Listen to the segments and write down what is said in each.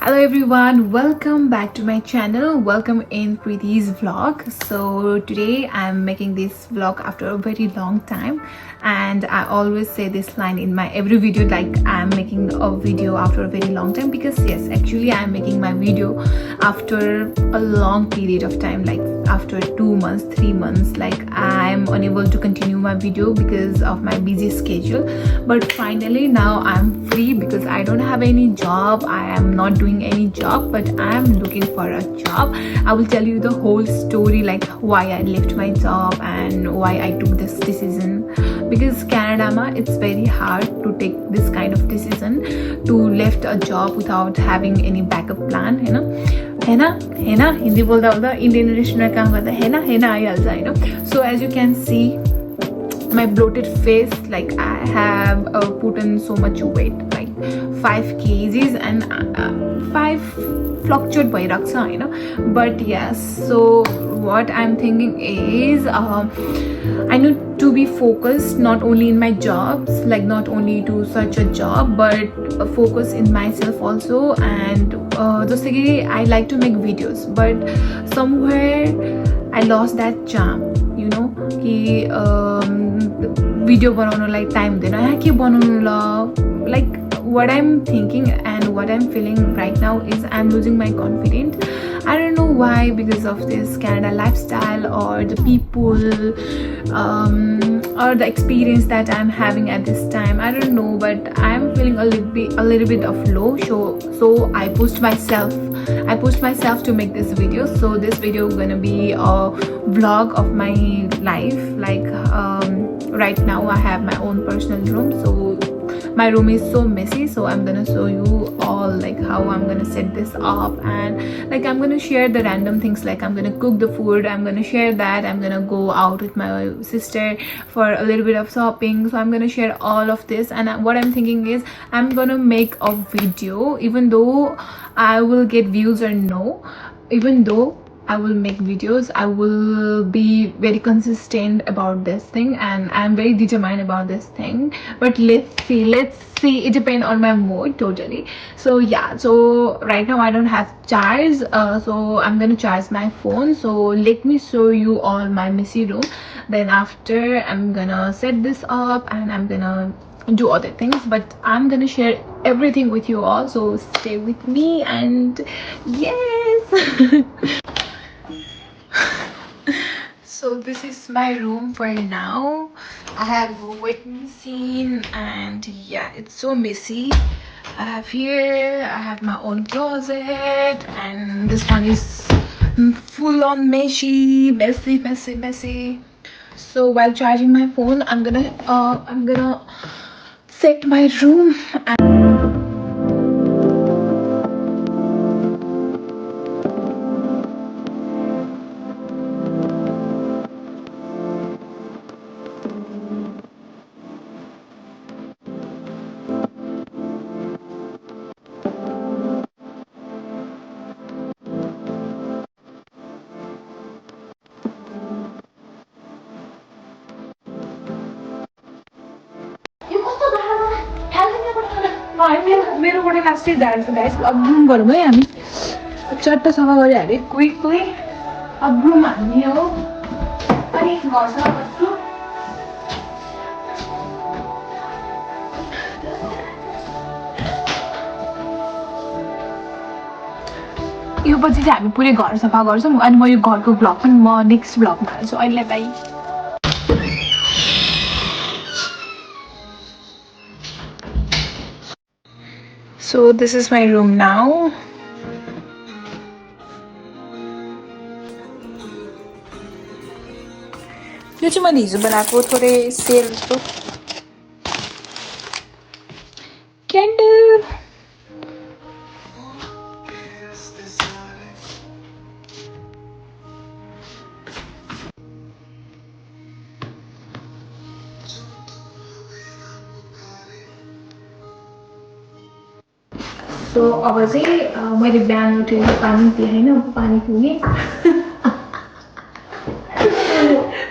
Hello everyone, welcome back to my channel. Welcome in Preeti's vlog. So today I'm making this vlog after a very long time, and I always say this line in my every video, like I'm making a video after a very long time, because yes, actually I'm making my video after a long period of time, like after 2 months, 3 months. Like I'm unable to continue my video because of my busy schedule, but finally now I'm free because I don't have any job. I am not doing any job, but I am looking for a job. I will tell you the whole story, like why I left my job and why I took this decision, because Canada ma, it's very hard to take this kind of decision, to left a job without having any backup plan, you know. हैन हिन्दी बोल्दा बोल्दा Indian रेस्टुरेन्टमा काम गर्दा हैन आइहाल्छ हैन. So as you can see my bloated face, like I have put on so much weight, like 5 kgs, and 5 fluctuate bhaइराख्छ हैन. But yes, so what I'm thinking is I need to be focused not only in my jobs, like not only to search a job, but focus in myself also. And just like I like to make videos, but somewhere I lost that charm, you know, कि video बनाउनलाई time हुँदैन, के बनाउनु ल. Like what I'm thinking and what I'm feeling right now is I'm losing my confidence. I don't know why, because of this Canada lifestyle or the people or the experience that I'm having at this time. I don't know, but I'm feeling a little bit of low. So I pushed myself to make this video. So this video is gonna be a vlog of my life. Like right now I have my own personal room, so my room is so messy. So I'm gonna show you all like how I'm gonna set this up, and like I'm gonna share the random things, like I'm gonna cook the food, I'm gonna share that, I'm gonna go out with my sister for a little bit of shopping. So I'm gonna share all of this, and what I'm thinking is I'm gonna make a video, even though I will get views or no, even though I will make videos, I will be very consistent about this thing, and I'm very determined about this thing. But let's see, it depends on my mood totally. So yeah, so right now I don't have charge, so I'm gonna charge my phone. So let me show you all my messy room, then after I'm gonna set this up and I'm gonna do other things, but I'm gonna share everything with you all, so stay with me. And yes. So this is my room for now. I have a wet machine, and yeah, it's so messy. I have my own closet, and this one is full on messy. So while charging my phone, I'm gonna set my room. मेरोबाट लास्टै जान्छ guys. अब room गरौँ है हामी. चट्ट सफा गरिहालेँ quickly. अब room हाल्ने हो, अनि घर सफा गर्छु. यो पछि चाहिँ हामी पुरै घर सफा गर्छौँ, अनि म यो घरको भ्लग पनि म नेक्स्ट भ्लगमा हाल्छु. अहिले by. So this is my room now. यो चाहिँ मैले हिजो बनाएको थोरै सेल जस्तो क्यान्डल. So अब चाहिँ मैले बिहान उठेर पानी पिएँ होइन, पानी पिएँ.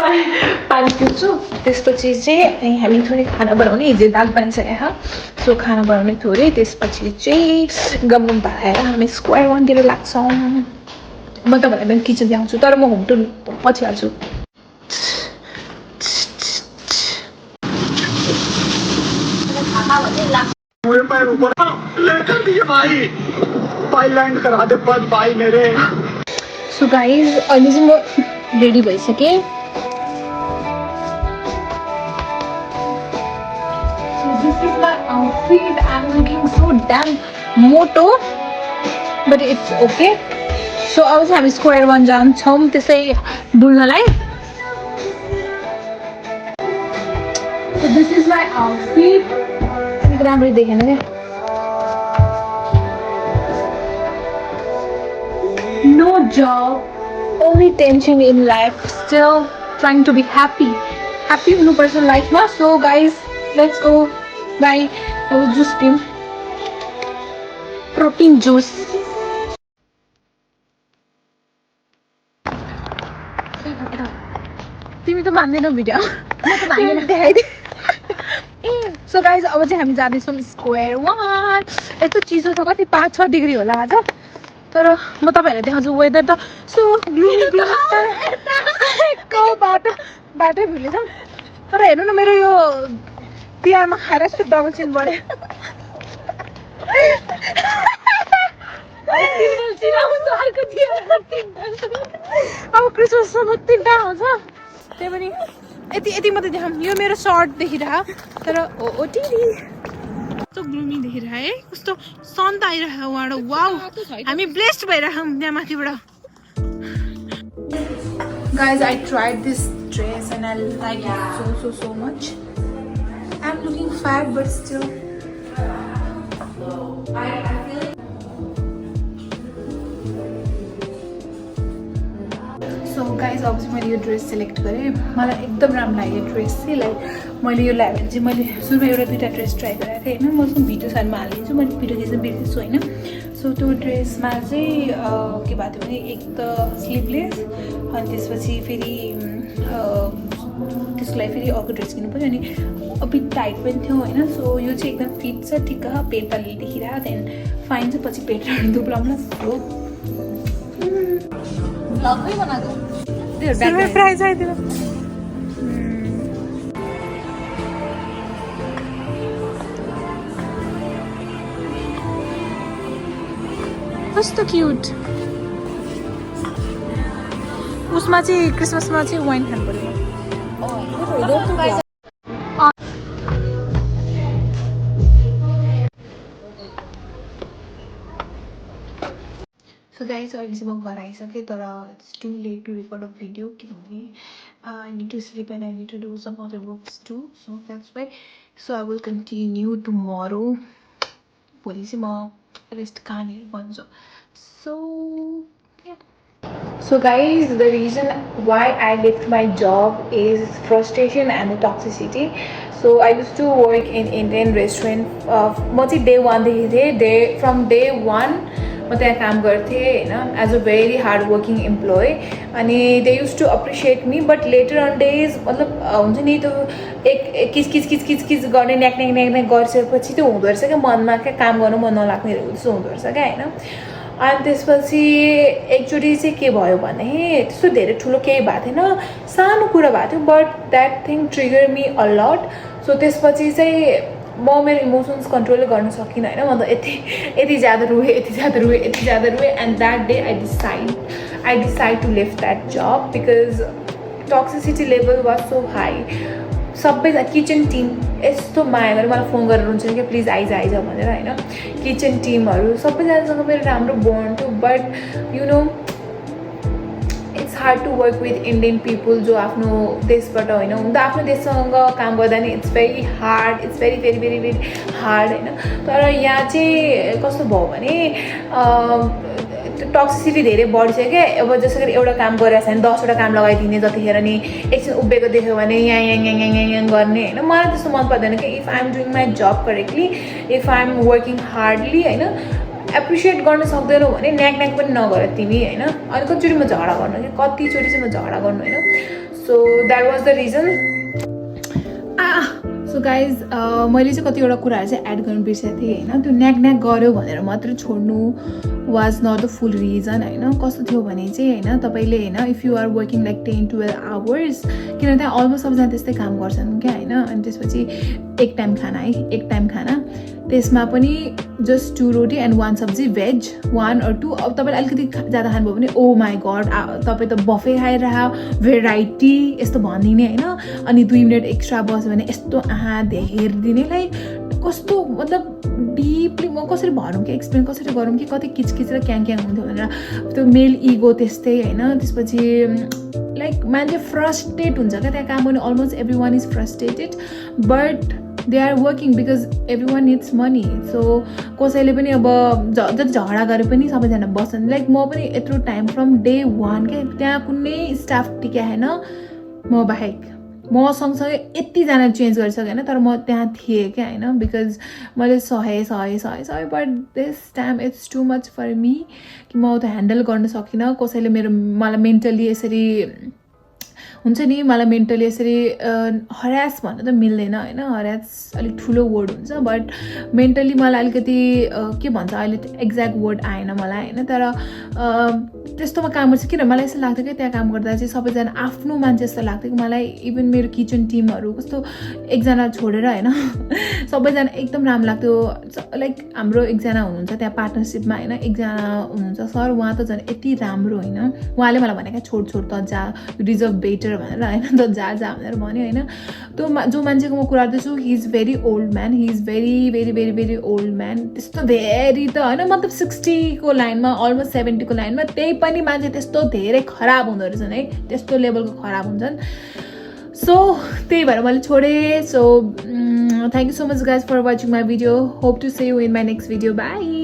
पानी पिउँछु त्यसपछि चाहिँ हामी थोरै खाना बनाउने हिजो दाल बनिसकेको छ सो खाना बनाउने थोरै त्यसपछि चाहिँ गम भएर हामी स्क्वायर वानतिर लाग्छौँ म तपाईँलाई पनि किचन देखाउँछु तर म होम टुर पछि हाल्छु सो गाइज अहिले चाहिँ म ready भइसकेँ This is my outfit. I'm looking so damn moto, but it's okay. So I was having square one jam chom to say dulnalai. So this is my outfit. Ramri dekhne ke. No job, only tension in life. Still trying to be happy. Happy no person life ma. So guys, let's go. Bye. I will juice team. Protein juice. तिमी त मान्दैनौ video so guys अब चाहिँ हामी जाँदैछौँ square वान यस्तो चिसो छ कति 5-6 डिग्री होला आज तर म तपाईँहरूलाई देखाउँछु वेदर त सो बाटै भुलेछ तर हेर्नु न मेरो यो तिहारमा खाएर यस्तो डबल चिन बढ्यो अब क्रिसमससम्म 3टा आउँछ त्यही पनि यति मात्रै देखाउँ यो मेरो सर्ट देखिरह तर ओटिडी कस्तो ग्लुमी देखिरह है कस्तो सन त आइरह उहाँबाट वाउ हामी ब्लेस्ड भइरहौँ त्यहाँ माथिबाट Guys, I tried this dress and I like it so much. I'm looking fat but still So guys, अब चाहिँ मैले यो ड्रेस सेलेक्ट गरेँ मलाई एकदम राम्रो लाग्यो ड्रेस चाहिँ लाइक मैले यो लगायो भने चाहिँ मैले सुरुमा एउटा 2टा ड्रेस ट्राई गरेको थिएँ होइन म उसको भिडियो साइडमा हालिदिन्छु मैले भिडियो खिच्न बिर्सेछु होइन सो त्यो ड्रेसमा चाहिँ के भएको थियो भने एक त स्लिभलेस अनि त्यसपछि फेरि त्यसको लागि फेरि अर्को ड्रेस किन्नु पऱ्यो अनि अलिक टाइट पनि थियो होइन सो यो चाहिँ एकदम फिट छ ठिक्क पेट अलि देखिरहेको त्यहाँदेखि फाइन चाहिँ पछि पेट दुब्लाउँला सो ब्लगै बनाएको प्राइज आइदियो कस्तो क्युट उसमा चाहिँ क्रिसमसमा चाहिँ वाइन खानु पर्यो So guys, अहिले चाहिँ म घर आइसकेँ तर it's too late to record a video किनभने I need to sleep and I need to do some other works too so that's why so I will continue tomorrow भोलि चाहिँ म रेस्ट कहाँनिर भन्छु so yeah So guys, the reason why I left my job is frustration and the toxicity. So I used to work in Indian restaurant. म चाहिँ day 1 देखि थिएँ from day 1 म त्यहाँ काम गर्थेँ हैन as a very hard working employ अनि they used to appreciate me but later on days मतलब हुन्छ नि त्यो एक किच गर्ने न्याक गरिसकेपछि त्यो हुँदो रहेछ क्या मनमा क्या काम गर्नु मन नलाग्ने जस्तो हुँदो रहेछ क्या होइन अनि त्यसपछि एकचोटि चाहिँ के भयो भने त्यस्तो धेरै ठुलो केही भएको थिएन सानो कुरा भएको थियो बट द्याट थिङ ट्रिगर मी अ लट सो त्यसपछि चाहिँ म मेरो इमोसन्स कन्ट्रोल गर्न सकिनँ होइन म त यति ज्यादा रुएँ and that day I decide to leave that job because toxicity level was so high सबैजना किचन टिम यस्तो माया गरेर मलाई फोन गरेर हुन्छ कि प्लिज आइज भनेर होइन किचन टिमहरू सबैजनासँग मेरो राम्रो बोन्ड थियो but you know it's hard to work with Indian people जो आफ्नो देशबाट होइन हुन त आफ्नो देशसँग काम गर्दा नि it's very hard it's very hard होइन तर यहाँ चाहिँ कस्तो भयो भने टक्सिसिटी धेरै बढिसक्यो क्या अब जसरी एउटा काम गरिरहेको छ भने 10वटा काम लगाइदिने जतिखेर नि एकछिन उभिएको देख्यो भने यहाँ गर्ने होइन मलाई त्यस्तो मन पर्दैन कि if I am doing my job correctly if I am working hardly होइन एप्रिसिएट गर्न सक्दैनौ भने न्याक पनि नगर तिमी होइन अनि कतिचोटि म झगडा गर्नु कि कतिचोटि चाहिँ म झगडा गर्नु होइन so that was the region. So guys मैले चाहिँ कतिवटा कुराहरू चाहिँ एड गर्नु बिर्सेको थिएँ होइन. त्यो न्याक गऱ्यो भनेर मात्र छोड्नु was not the full reason होइन. कस्तो थियो भने चाहिँ होइन तपाईँले होइन if you are working like 10-12 hours, किनभने त्यहाँ अलमोस्ट सबजना त्यस्तै काम गर्छन् क्या होइन. अनि त्यसपछि एक टाइम खाना है, एक टाइम खाना, त्यसमा पनि जस्ट 2 रोटी एन्ड 1 सब्जी भेज 1 or 2. अब तपाईँले अलिकति ज्यादा खानुभयो भने ओ माई गड तपाईँ त बफे खाएर भेराइटी यस्तो भनिदिने होइन. अनि 2 मिनट एक्स्ट्रा बस्यो भने यस्तो हेरिदिने लाइक कस्तो मतलब डिपली म कसरी भनौँ कि एक्सप्लेन कसरी गरौँ कि कति किचकिच र क्याङ हुन्थ्यो भनेर. त्यो मेल इगो त्यस्तै होइन. त्यसपछि लाइक मान्छे फ्रस्ट्रेट हुन्छ क्या त्यहाँ काम गर्ने. Almost everyone is frustrated but they are working because everyone needs money. So कसैले पनि अब जति झगडा गरे पनि सबैजना बस्छन्. लाइक म पनि यत्रो टाइम फ्रम डे 1 क्या त्यहाँ कुनै स्टाफ टिकाएन म बाहेक. म सँगसँगै यतिजना चेन्ज गरिसकेन तर म त्यहाँ थिएँ क्या होइन. बिकज मैले सहे but this time it's too much for me कि म त ह्यान्डल गर्न सकिनँ. कसैले मलाई मेन्टली यसरी हुन्छ नि, मलाई मेन्टली यसरी हरास भन्नु त मिल्दैन होइन. हरास अलिक ठुलो वर्ड हुन्छ बट मेन्टली मलाई अलिकति के भन्छ अहिले एक्ज्याक्ट वर्ड आएन मलाई होइन. तर त्यस्तोमा काम गर्छ किन मलाई यस्तो लाग्थ्यो कि त्यहाँ काम गर्दा चाहिँ सबैजना आफ्नो मान्छे जस्तो लाग्थ्यो कि मलाई. इभन मेरो किचन टिमहरू कस्तो एकजना छोडेर होइन सबैजना एकदम राम्रो लाग्थ्यो. लाइक हाम्रो एकजना हुनुहुन्छ त्यहाँ पार्टनरसिपमा होइन, एकजना हुनुहुन्छ सर, उहाँ त झन् यति राम्रो होइन. उहाँले मलाई भनेको छोड त जा, यु डिजर्भ बेटर भनेर होइन, त जा भनेर भन्यो होइन. त्यो जो मान्छेको म कुरा गर्दैछु हि इज भेरी ओल्ड म्यान. He is very very very very old म्यान. त्यस्तो भेरी त होइन मतलब 60 को लाइनमा अलमोस्ट 70 को लाइनमा. त्यही पनि मान्छे त्यस्तो धेरै खराब हुँदो रहेछन् है, त्यस्तो लेभलको खराब हुन्छन्. सो त्यही भएर मैले छोडेँ. So thank you so much guys for watching my video. Hope to see you in my next video. By.